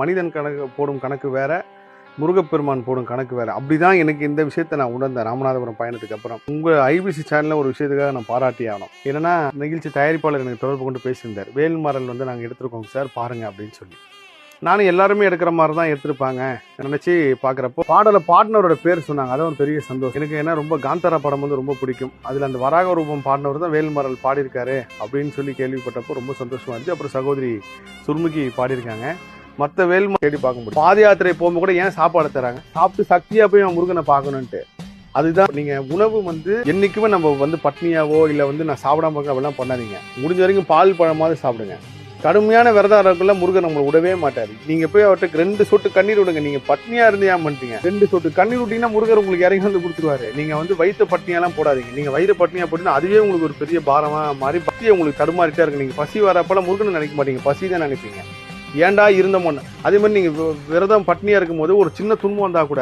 மனிதன் கணக்கு போடும் கணக்கு வேற, முருகப்பெருமான் போடும் கணக்கு வேற. அப்படிதான் எனக்கு இந்த விஷயத்தை நான் உணர்ந்தேன் ராமநாதபுரம் பயணத்துக்கு அப்புறம். உங்க ஐபிசி சேனல்ல ஒரு விஷயத்துக்காக நான் பாராட்டி ஆகணும். என்னன்னா, நிகழ்ச்சி தயாரிப்பாளர் எனக்கு தொடர்பு கொண்டு பேசியிருந்தார். வேல்மாறல் வந்து நாங்கள் எடுத்திருக்கோம் சார், பாருங்க அப்படின்னு சொல்லி. நானும் எல்லாருமே எடுக்கிற மாதிரி தான் எடுத்திருப்பாங்க நினைச்சு பாக்குறப்போ பாடலை பாடினவரோட பேர் சொன்னாங்க. அதான் ஒரு பெரிய சந்தோஷம் எனக்கு. ஏன்னா ரொம்ப காந்தாரா படம் வந்து ரொம்ப பிடிக்கும். அதுல அந்த வராக ரூபம் பாடினவர் தான் வேல்மாறல் பாடியிருக்காரு அப்படின்னு சொல்லி கேள்விப்பட்டப்போ ரொம்ப சந்தோஷமா இருந்துச்சு. அப்புறம் சகோதரி சுர்முகி பாடியிருக்காங்க. மற்ற வேல்மாறல் தேடி பார்க்க முடியும். பாத யாத்திரை போகும்போது கூட ஏன் சாப்பாடு தராங்க? சாப்பிட்டு சக்தியா போய் முருகனை பார்க்கணுன்ட்டு. அதுதான் நீங்க உணவு வந்து என்னைக்குமே நம்ம வந்து பட்னியாவோ இல்ல வந்து நான் சாப்பிடாம இருக்க அப்படிலாம் பண்ணாதீங்க. முடிஞ்ச வரைக்கும் பால் பழமாவது சாப்பிடுங்க. கடுமையான விரதம் இருக்குள்ள முருகன் நம்மளை விடவே மாட்டாரு. நீங்க போய் அவர்கிட்ட 2 சொட்டு கண்ணீர் விடுங்க. நீங்க பட்னியா இருந்தே பண்ணிட்டீங்க, 2 சொட்டு கண்ணீர் விட்டீங்கன்னா முருகர் உங்களுக்கு இறங்கி வந்து கொடுத்துருவாரு. நீங்க வந்து வயிற்று பட்னியெல்லாம் போடாதீங்க. நீங்க வயிறு பட்னியா போட்டீங்கன்னா அதுவே உங்களுக்கு ஒரு பெரிய பாரமா மாறி பசியை உங்களுக்கு தடுமாறிட்டே இருக்கு. நீங்க பசி வரப்பெல்லாம் முருகனை நினைக்க மாட்டீங்க, பசி தான் நினைப்பீங்க. ஏன்டா இருந்தோம்னு. அதே மாதிரி நீங்க விரதம் பட்னியா இருக்கும் போது ஒரு சின்ன துன்பம் வந்தா கூட